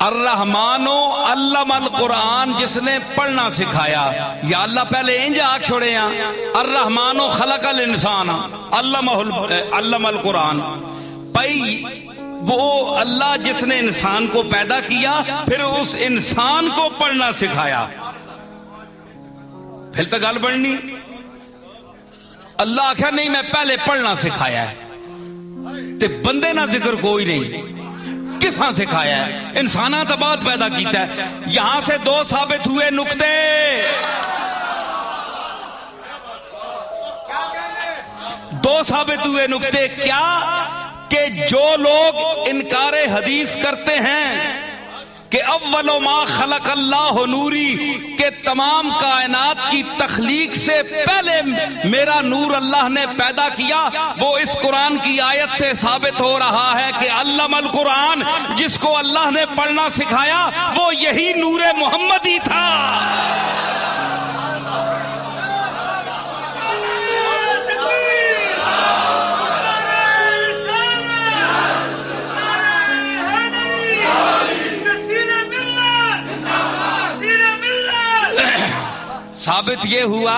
الرحمن علم القرآن، جس نے پڑھنا سکھایا. یا اللہ پہلے انج آگ چھوڑے ہیں الرحمن خلق الانسان علم القرآن. بھائی وہ اللہ جس نے انسان کو پیدا کیا پھر اس انسان کو پڑھنا سکھایا، پھر تو گل بننی. اللہ آخیا نہیں میں پہلے پڑھنا سکھایا ہے، تے بندے نہ ذکر کوئی نہیں. کس ہاں سکھایا ہے؟ انسانہ تو بعد پیدا کیتا ہے. یہاں سے دو ثابت ہوئے نقطے. دو ثابت ہوئے نقطے کیا؟ کہ جو لوگ انکار حدیث کرتے ہیں کہ اول ما خلق اللہ نوری، کہ تمام کائنات کی تخلیق سے پہلے میرا نور اللہ نے پیدا کیا، وہ اس قرآن کی آیت سے ثابت ہو رہا ہے کہ علم القرآن، جس کو اللہ نے پڑھنا سکھایا وہ یہی نور محمد ہی تھا. ثابت یہ ہوا،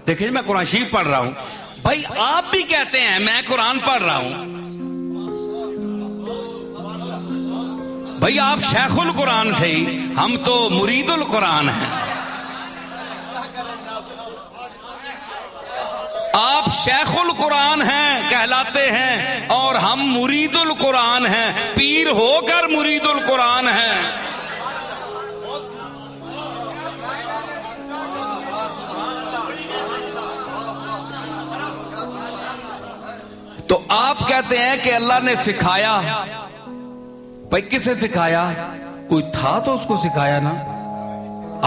دیکھیں میں قرآن شریف پڑھ رہا ہوں. بھائی آپ بھی کہتے ہیں میں قرآن پڑھ رہا ہوں. بھائی آپ شیخ القرآن سے ہی، ہم تو مرید القرآن ہیں. آپ شیخ القرآن ہیں کہلاتے ہیں اور ہم مرید القرآن ہیں، پیر ہو کر مرید القرآن ہیں. تو آپ کہتے ہیں کہ اللہ نے سکھایا. بھائی کسے سکھایا؟ کوئی تھا تو اس کو سکھایا نا.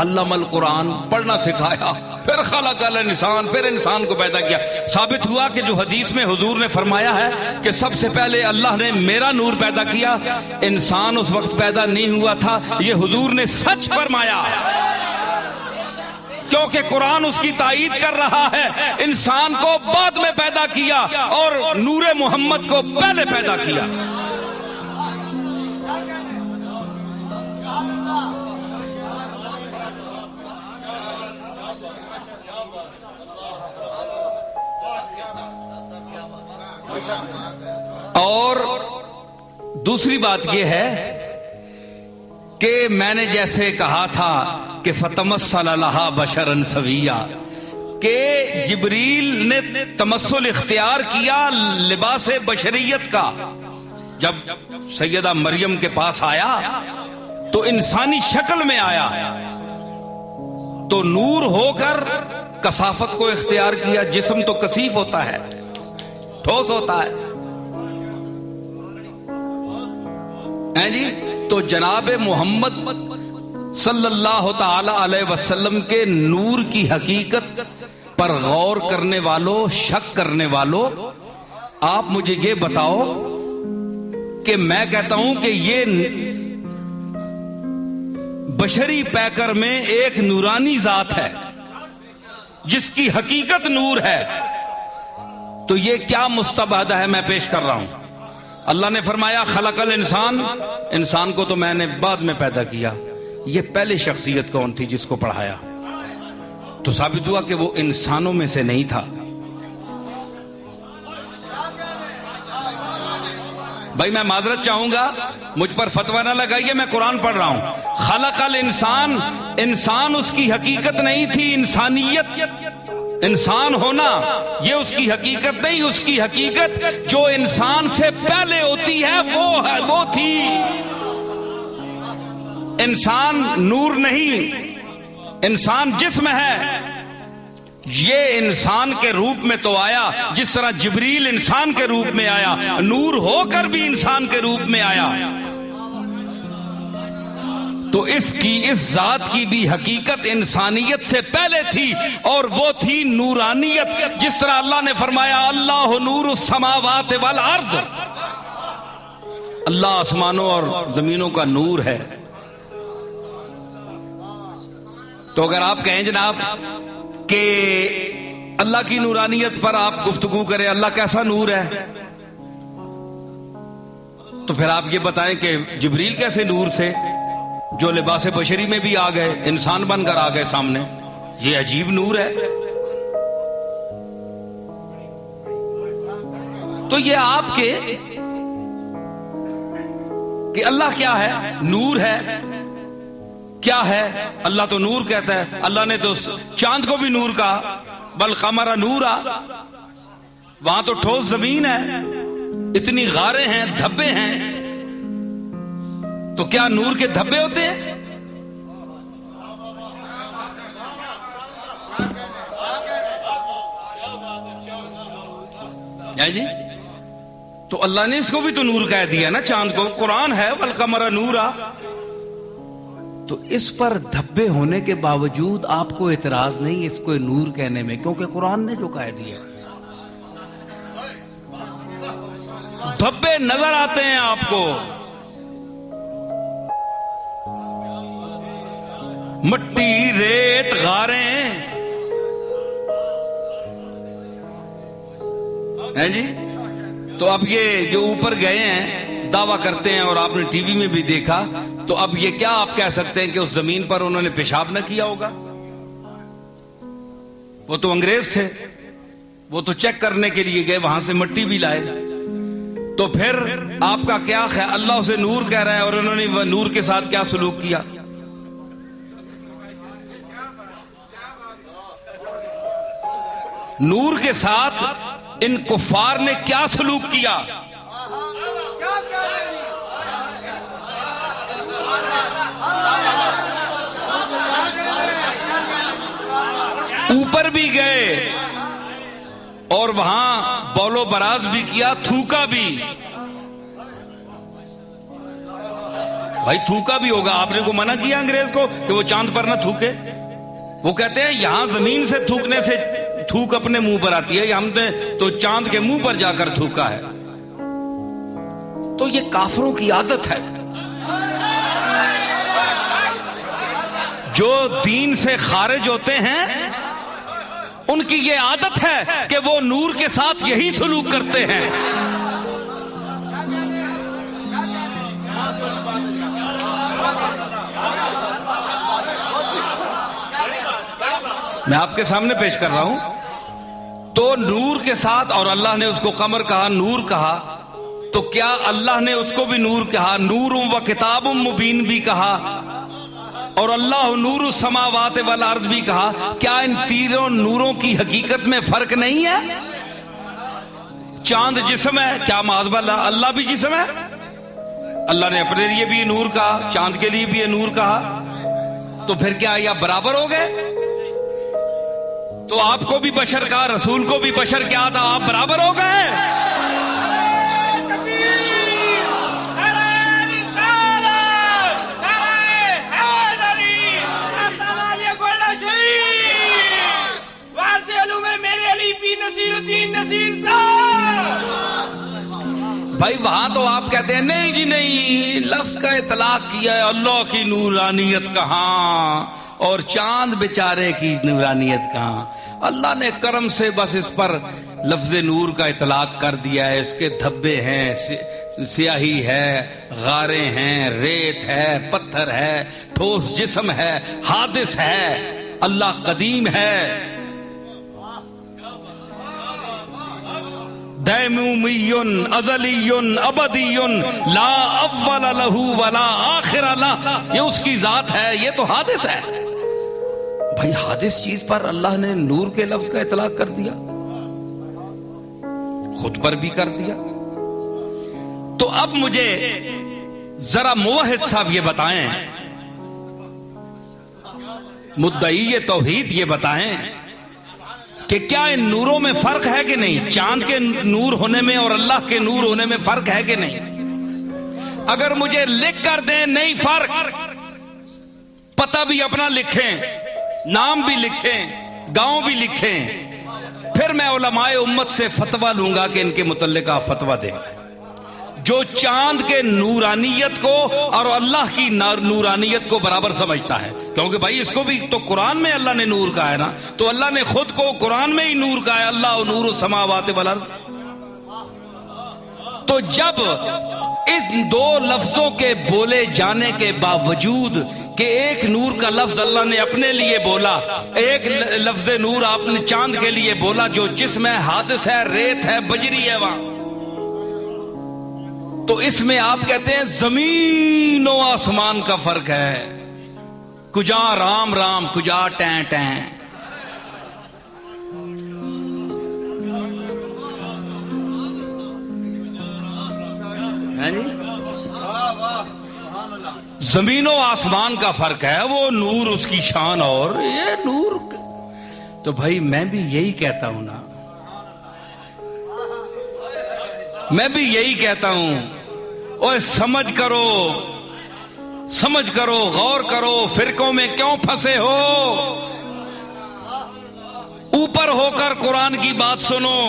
علم القرآن پڑھنا سکھایا، پھر خلق الانسان، پھر انسان کو پیدا کیا. ثابت ہوا کہ جو حدیث میں حضور نے فرمایا ہے کہ سب سے پہلے اللہ نے میرا نور پیدا کیا، انسان اس وقت پیدا نہیں ہوا تھا. یہ حضور نے سچ فرمایا کیونکہ قرآن اس کی تائید کر رہا ہے. انسان کو بعد میں پیدا کیا اور نور محمد کو پہلے پیدا کیا. اور دوسری بات یہ ہے کہ میں نے جیسے کہا تھا کہ فتمثل لہا بشرا سویا، کہ جبریل نے تمثل اختیار کیا لباس بشریت کا. جب سیدہ مریم کے پاس آیا تو انسانی شکل میں آیا، تو نور ہو کر کثافت کو اختیار کیا. جسم تو کثیف ہوتا ہے، ٹھوس ہوتا ہے جی. تو جناب محمد صلی اللہ تعالی علیہ وسلم کے نور کی حقیقت پر غور کرنے والوں، شک کرنے والوں، آپ مجھے یہ بتاؤ کہ میں کہتا ہوں کہ یہ بشری پیکر میں ایک نورانی ذات ہے جس کی حقیقت نور ہے، تو یہ کیا مستبعد ہے میں پیش کر رہا ہوں. اللہ نے فرمایا خلق الانسان، انسان کو تو میں نے بعد میں پیدا کیا. یہ پہلے شخصیت کون تھی جس کو پڑھایا؟ تو ثابت ہوا کہ وہ انسانوں میں سے نہیں تھا. بھائی میں معذرت چاہوں گا، مجھ پر فتویٰ نہ لگائیے، میں قرآن پڑھ رہا ہوں. خلق الانسان، انسان اس کی حقیقت نہیں تھی. انسانیت، انسان ہونا یہ اس کی حقیقت نہیں. اس کی حقیقت جو انسان سے پہلے ہوتی ہے وہ تھی. انسان نور نہیں، انسان جسم ہے. یہ انسان کے روپ میں تو آیا جس طرح جبریل انسان کے روپ میں آیا، نور ہو کر بھی انسان کے روپ میں آیا. تو اس ذات کی بھی حقیقت انسانیت سے پہلے تھی، اور وہ تھی نورانیت. جس طرح اللہ نے فرمایا اللہ نور السماوات والارض، اللہ آسمانوں اور زمینوں کا نور ہے. تو اگر آپ کہیں جناب کہ اللہ کی نورانیت پر آپ گفتگو کریں، اللہ کیسا نور ہے، تو پھر آپ یہ بتائیں کہ جبریل کیسے نور تھے جو لباس بشری میں بھی آ گئے، انسان بن کر آ گئے سامنے؟ یہ عجیب نور ہے۔ تو یہ آپ کے کہ اللہ کیا ہے؟ نور ہے۔ کیا ہے؟ اللہ تو نور کہتا ہے۔ اللہ نے تو چاند کو بھی نور کہا، بل قمر نورا۔ وہاں تو ٹھوس زمین ہے، اتنی غاریں ہیں، دھبے ہیں، تو کیا نور کے دھبے ہوتے ہیں؟ جی تو اللہ نے اس کو بھی تو نور کہہ دیا نا، چاند کو۔ قرآن ہے والقمر نورا۔ تو اس پر دھبے ہونے کے باوجود آپ کو اعتراض نہیں اس کو نور کہنے میں، کیونکہ قرآن نے جو کہہ دیا۔ دھبے نظر آتے ہیں آپ کو، مٹی، ریت، غاریں ہیں جی۔ تو اب یہ جو اوپر گئے ہیں دعویٰ کرتے ہیں، اور آپ نے ٹی وی میں بھی دیکھا، تو اب یہ کیا آپ کہہ سکتے ہیں کہ اس زمین پر انہوں نے پیشاب نہ کیا ہوگا؟ وہ تو انگریز تھے، وہ تو چیک کرنے کے لیے گئے، وہاں سے مٹی بھی لائے۔ تو پھر آپ کا کیا خیال؟ اللہ اسے نور کہہ رہا ہے اور انہوں نے نور کے ساتھ کیا سلوک کیا؟ نور کے ساتھ ان کفار نے کیا سلوک کیا؟ اوپر بھی گئے اور وہاں بول و براز بھی کیا، تھوکا بھی۔ بھائی تھوکا بھی ہوگا، آپ نے کو منع کیا انگریز کو کہ وہ چاند پر نہ تھوکے؟ وہ کہتے ہیں یہاں زمین سے تھوکنے سے تھوک اپنے منہ پر آتی ہے، ہم نے تو چاند کے منہ پر جا کر تھوکا ہے۔ تو یہ کافروں کی عادت ہے، جو دین سے خارج ہوتے ہیں ان کی یہ عادت ہے کہ وہ نور کے ساتھ یہی سلوک کرتے ہیں۔ میں آپ کے سامنے پیش کر رہا ہوں۔ تو نور کے ساتھ، اور اللہ نے اس کو قمر کہا، نور کہا، تو کیا اللہ نے اس کو بھی نور کہا؟ نور و کتاب مبین بھی کہا، اور اللہ نور السماوات والارض بھی کہا۔ کیا ان تینوں نوروں کی حقیقت میں فرق نہیں ہے؟ چاند جسم ہے، کیا معاذ اللہ اللہ بھی جسم ہے؟ اللہ نے اپنے لیے بھی نور کہا، چاند کے لیے بھی نور کہا، تو پھر کیا یہ برابر ہو گئے؟ تو آپ کو بھی بشر کہا، رسول کو بھی بشر کیا تھا، آپ برابر ہو گئے؟ بھائی وہاں تو آپ کہتے ہیں نہیں جی نہیں، لفظ کا اطلاق کیا ہے، اللہ کی نورانیت کہاں اور چاند بیچارے کی نورانیت کہاں؟ اللہ نے کرم سے بس اس پر لفظ نور کا اطلاق کر دیا ہے۔ اس کے دھبے ہیں، سیاہی ہے، غاریں ہیں، ریت ہے، پتھر ہے، ٹھوس جسم ہے، حادث ہے، اللہ قدیم ہے، دیمومی ازلی ابدی لا اول لہ ولا آخر لہ، یہ اس کی ذات ہے، یہ تو حادث ہے۔ بھائی حادث چیز پر اللہ نے نور کے لفظ کا اطلاق کر دیا، خود پر بھی کر دیا۔ تو اب مجھے ذرا موحد صاحب یہ بتائیں، مدعی توحید یہ بتائیں کہ کیا ان نوروں میں فرق ہے کہ نہیں؟ چاند کے نور ہونے میں اور اللہ کے نور ہونے میں فرق ہے کہ نہیں؟ اگر مجھے لکھ کر دیں نہیں فرق، پتہ بھی اپنا لکھیں، نام بھی لکھیں، گاؤں بھی لکھیں، پھر میں علماء امت سے فتویٰ لوں گا کہ ان کے متعلق آپ فتویٰ دیں۔ جو چاند کے نورانیت کو اور اللہ کی نورانیت کو برابر سمجھتا ہے، کیونکہ بھائی اس کو بھی تو قرآن میں اللہ نے نور کہا ہے نا، تو اللہ نے خود کو قرآن میں ہی نور کہا ہے، اللہ نور السماوات والارض۔ تو جب اس دو لفظوں کے بولے جانے کے باوجود کہ ایک نور کا لفظ اللہ نے اپنے لیے بولا، ایک لفظ نور آپ نے چاند کے لیے بولا جو جسم ہے، حادث ہے، ریت ہے، بجری ہے وہاں، تو اس میں آپ کہتے ہیں زمین و آسمان کا فرق ہے، کجا رام رام کجا ٹیں ٹیں. زمین و آسمان کا فرق ہے، وہ نور اس کی شان اور یہ نور. تو بھائی میں بھی یہی کہتا ہوں نا، میں بھی یہی کہتا ہوں، اوہ سمجھ کرو، سمجھ کرو، غور کرو، فرقوں میں کیوں پھنسے ہو؟ اوپر ہو کر قرآن کی بات سنو.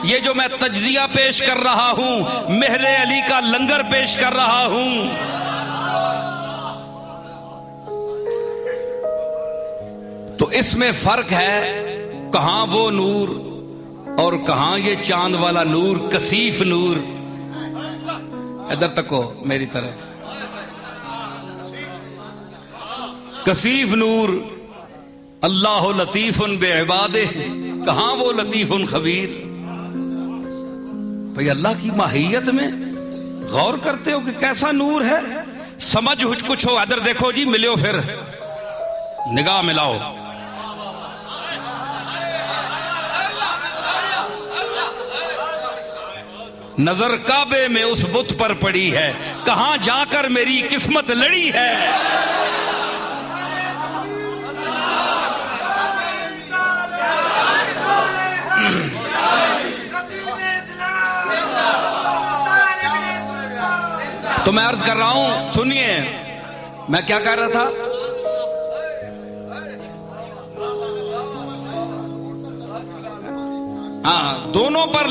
یہ جو میں تجزیہ پیش کر رہا ہوں، مہر علی کا لنگر پیش کر رہا ہوں، تو اس میں فرق ہے، کہاں وہ نور اور کہاں یہ چاند والا نور، کثیف نور. ادھر تک ہو میری طرف، کثیف نور. اللہ لطیف بعبادہ، کہاں وہ لطیف خبیر. بھئی اللہ کی ماہیت میں غور کرتے ہو کہ کیسا نور ہے، سمجھ کچھ ہو. ادھر دیکھو جی، ملیو، پھر نگاہ ملاؤ. نظر کعبے میں اس بت پر پڑی ہے، کہاں جا کر میری قسمت لڑی ہے. تو میں عرض کر رہا ہوں، سنیے میں کیا کہہ رہا تھا. ہاں، دونوں پر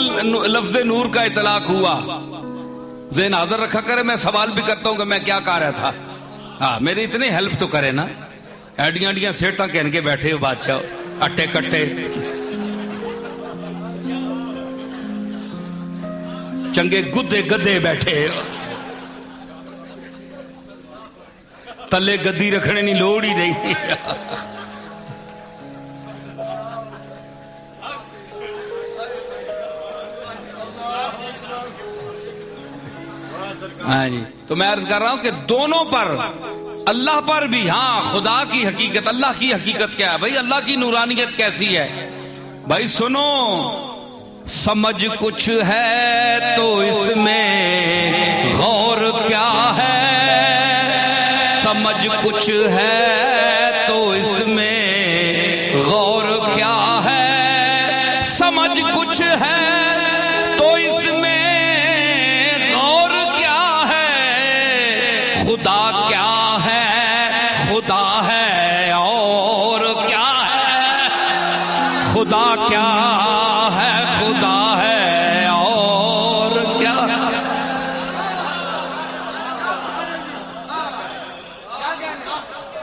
لفظ نور کا اطلاق ہوا. ذہن حاضر رکھا کرے، میں سوال بھی کرتا ہوں کہ میں کیا کہہ رہا تھا. ہاں، میری اتنی ہیلپ تو کرے نا. ایڈیاں سیٹاں کہن کے بیٹھے ہو بادشاہ، اٹے کٹے چنگے گدے گدے بیٹھے، تلے گدی رکھنے نہیں لوڑ ہی نہیں. ہاں جی، تو میں عرض کر رہا ہوں کہ دونوں پر، اللہ پر بھی، ہاں خدا کی حقیقت، اللہ کی حقیقت کیا ہے بھائی، اللہ کی نورانیت کیسی ہے. بھائی سنو، سمجھ کچھ ہے تو اس میں غور کیا ہے، سمجھ کچھ ہے تو اس میں غور کیا ہے، سمجھ کچھ ہے تو اس میں غور کیا ہے. خدا کیا ہے، خدا ہے اور کیا ہے، خدا کیا ہے، خدا ہے اور کیا.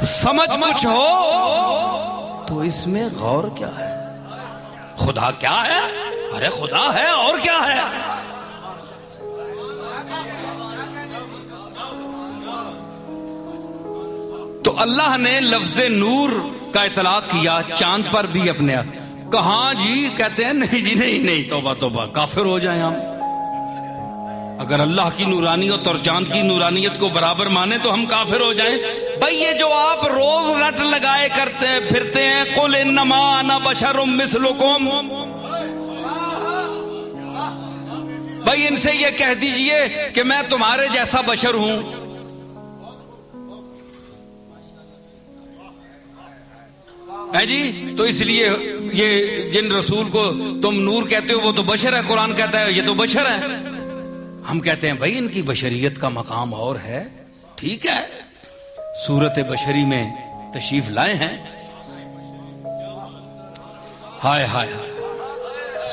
سمجھ کچھ ہو تو اس میں غور کیا ہے. خدا کیا ہے، ارے خدا ہے اور کیا ہے. تو اللہ نے لفظ نور کا اطلاق کیا چاند پر بھی اپنے. کہاں جی، کہتے ہیں نہیں جی، نہیں، توبہ توبہ، کافر ہو جائیں ہم. اگر اللہ کی نورانیت اور چاند کی نورانیت کو برابر مانے تو ہم کافر ہو جائیں. بھائی یہ جو آپ روز رٹ لگائے کرتے ہیں پھرتے ہیں، قل انما انا بشر مثلکم، بھائی ان سے یہ کہہ دیجئے کہ میں تمہارے جیسا بشر ہوں. ہے جی، تو اس لیے یہ جن رسول کو تم نور کہتے ہو وہ تو بشر ہے، قرآن کہتا ہے یہ تو بشر ہے. ہم کہتے ہیں بھائی ان کی بشریت کا مقام اور ہے. ٹھیک ہے، صورت بشری میں تشریف لائے ہیں. ہائے ہائے،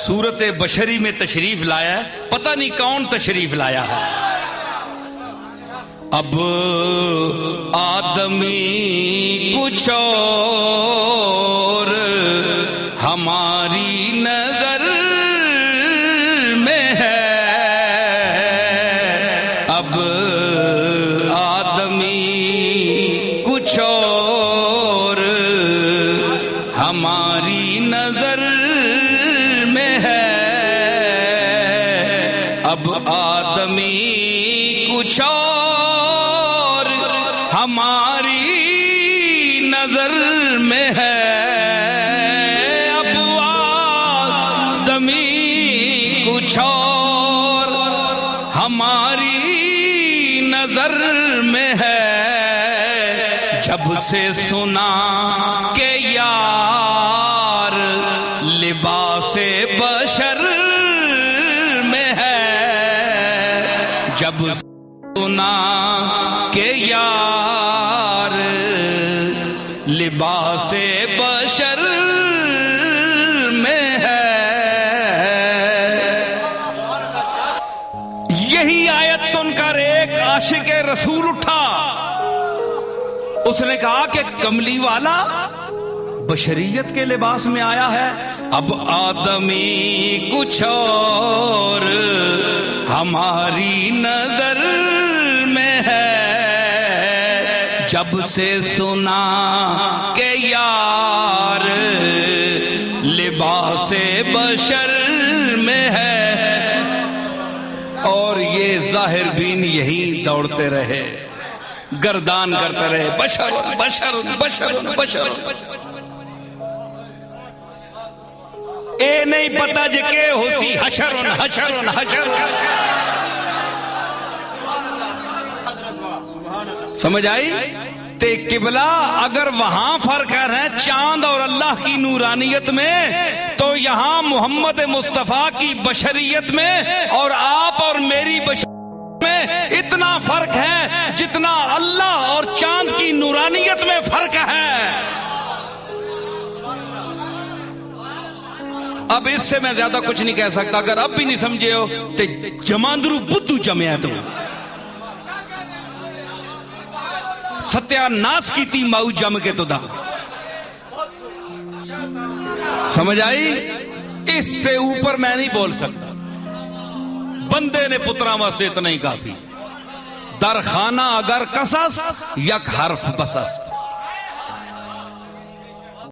صورت بشری میں تشریف لایا ہے، پتہ نہیں کون تشریف لایا ہے. اب آدمی کچھ اور ہماری نظر میں ہے، کچھ اور ہماری نظر میں ہے، اب آدمی کچھ اور ہماری نظر میں ہے، اب آدمی کچھ اور ہماری نظر میں ہے، جب سے سنا کہ یار لباس بشر میں ہے، جب سنا کہ یار لباس بشر میں ہے۔ یہی آیت سن کر ایک عاشق رسول اٹھا، اس نے کہا کہ کملی والا بشریت کے لباس میں آیا ہے، اب آدمی کچھ اور ہماری نظر میں ہے، جب سے سنا کہ یار لباس بشر میں ہے۔ اور یہ ظاہر بین یہی دوڑتے رہے، گردان کرتے رہے، بشر بشر بشر بشر۔ اے نہیں پتا جے کہ ہوسی حشر حشر حشر۔ سمجھ آئی؟ تے قبلہ اگر وہاں فرق ہے چاند اور اللہ کی نورانیت میں، تو یہاں محمد مصطفیٰ کی بشریت میں اور آپ اور میری بشریت میں اتنا فرق ہے جتنا اللہ اور چاند کی نورانیت میں فرق ہے۔ اب اس سے میں زیادہ کچھ نہیں کہہ سکتا، اگر اب بھی نہیں سمجھے ہو تو جماندرو بدھو جمعہ تو ستیہ ناس کی تھی ماؤ جم کے تو دا۔ سمجھ آئی؟ اس سے اوپر میں نہیں بول سکتا، بندے نے پترا واسطے اتنا ہی کافی۔ در خانہ اگر قصص یک حرف بسست،